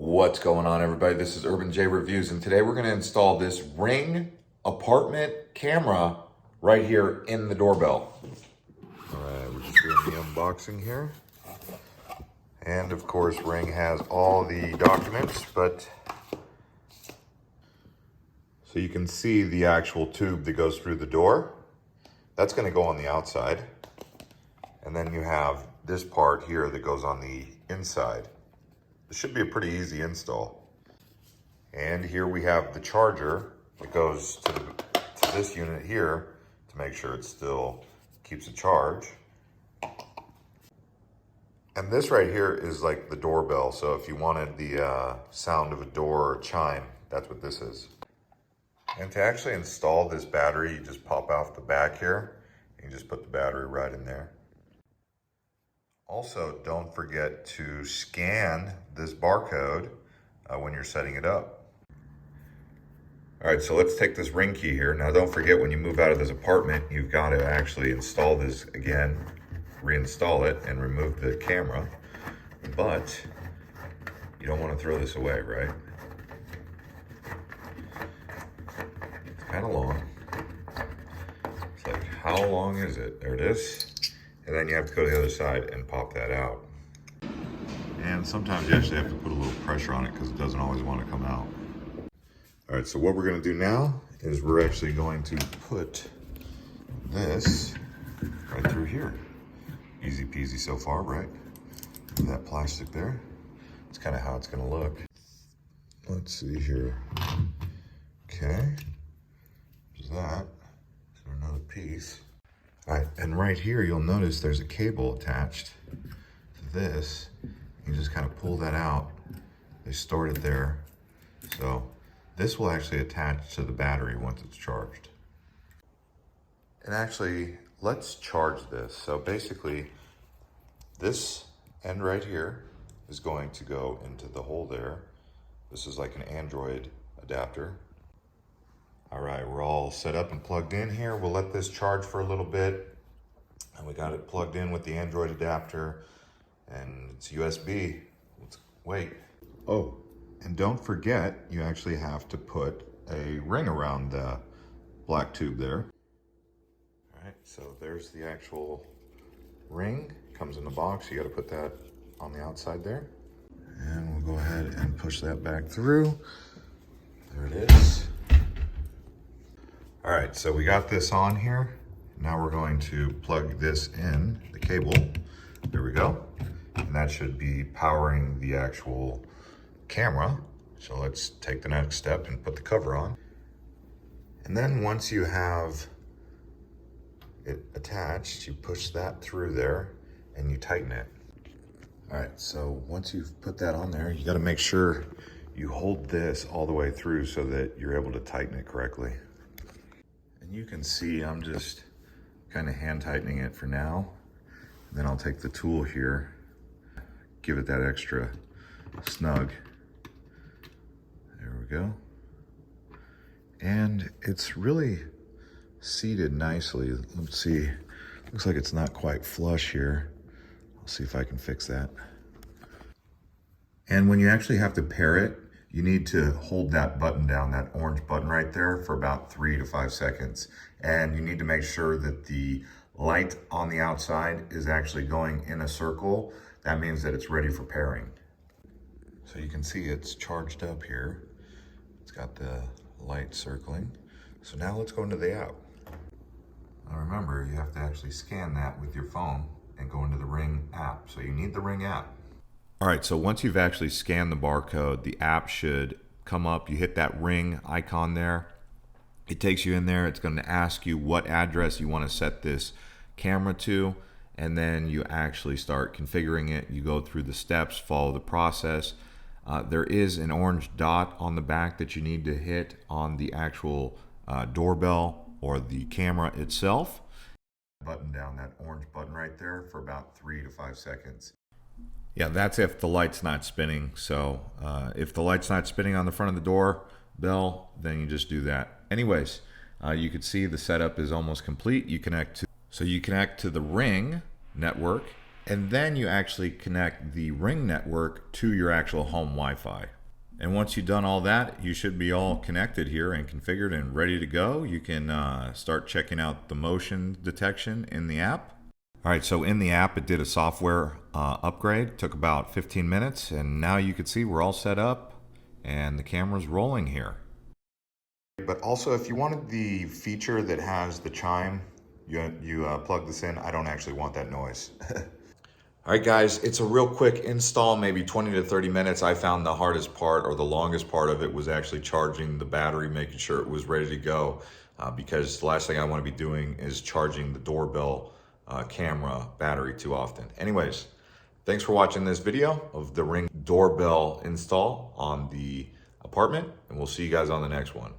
What's going on, everybody? This is Urban J Reviews, and today we're going to install this Ring apartment camera right here in the doorbell. All right, we're just doing the unboxing here. And of course, Ring has all the documents, but so you can see the actual tube that goes through the door. That's going to go on the outside. And then you have this part here that goes on the inside. This should be a pretty easy install. And here we have the charger that goes to this unit here to make sure it still keeps a charge. And this right here is like the doorbell. So if you wanted the sound of a door or chime, that's what this is. And to actually install this battery, you just pop off the back here and you just put the battery right in there. Also, don't forget to scan this barcode when you're setting it up. All right, so let's take this Ring key here. Now, don't forget, when you move out of this apartment, you've got to actually install this again, reinstall it, and remove the camera. But you don't want to throw this away, right? It's kind of long. It's like, how long is it? There it is. And then you have to go to the other side and pop that out. And sometimes you actually have to put a little pressure on it because it doesn't always want to come out. All right, so what we're going to do now is we're actually going to put this right through here. Easy peasy so far, right? That plastic there. It's kind of how it's going to look. Let's see here. Okay. There's that. There's another piece. All right, and right here, you'll notice there's a cable attached to this. You just kind of pull that out. They stored it there. So this will actually attach to the battery once it's charged. And actually, let's charge this. So basically, this end right here is going to go into the hole there. This is like an Android adapter. All right, we're all set up and plugged in here. We'll let this charge for a little bit. And we got it plugged in with the Android adapter and it's USB. Let's wait. Oh, and don't forget, you actually have to put a ring around the black tube there. All right, so there's the actual ring. Comes in the box. You got to put that on the outside there. And we'll go ahead and push that back through. There it is. All right, so we got this on here. Now we're going to plug this in, the cable. There we go. And that should be powering the actual camera. So let's take the next step and put the cover on. And then once you have it attached, you push that through there and you tighten it. All right, so once you've put that on there, you got to make sure you hold this all the way through so that you're able to tighten it correctly. And you can see I'm just kind of hand tightening it for now. And then I'll take the tool here, give it that extra snug. There we go. And it's really seated nicely. Let's see, looks like it's not quite flush here. I'll see if I can fix that. And when you actually have to pair it, you need to hold that button down, that orange button right there, for about 3 to 5 seconds. And you need to make sure that the light on the outside is actually going in a circle. That means that it's ready for pairing. So you can see it's charged up here. It's got the light circling. So now let's go into the app. Now remember, you have to actually scan that with your phone and go into the Ring app. So you need the Ring app. All right, so once you've actually scanned the barcode, the app should come up. You hit that Ring icon there. It takes you in there. It's going to ask you what address you want to set this camera to, and then you actually start configuring it. You go through the steps, follow the process. There is an orange dot on the back that you need to hit on the actual doorbell or the camera itself. Button down, that orange button right there, for about 3 to 5 seconds. Yeah, that's if the light's not spinning. So if the light's not spinning on the front of the doorbell, then you just do that. Anyways, you can see the setup is almost complete. You connect to the Ring network, And then you actually connect the Ring network to your actual home Wi-Fi. And once you've done all that, you should be all connected here and configured and ready to go. You can start checking out the motion detection in the app. All right, so in the app, it did a software upgrade. It took about 15 minutes, and now you can see we're all set up and the camera's rolling here. But also, if you wanted the feature that has the chime, you plug this in. I don't actually want that noise. All right, guys, it's a real quick install, maybe 20 to 30 minutes. I found the hardest part, or the longest part of it, was actually charging the battery, making sure it was ready to go, because the last thing I want to be doing is charging the doorbell camera battery too often. Anyways, thanks for watching this video of the Ring doorbell install on the apartment, and we'll see you guys on the next one.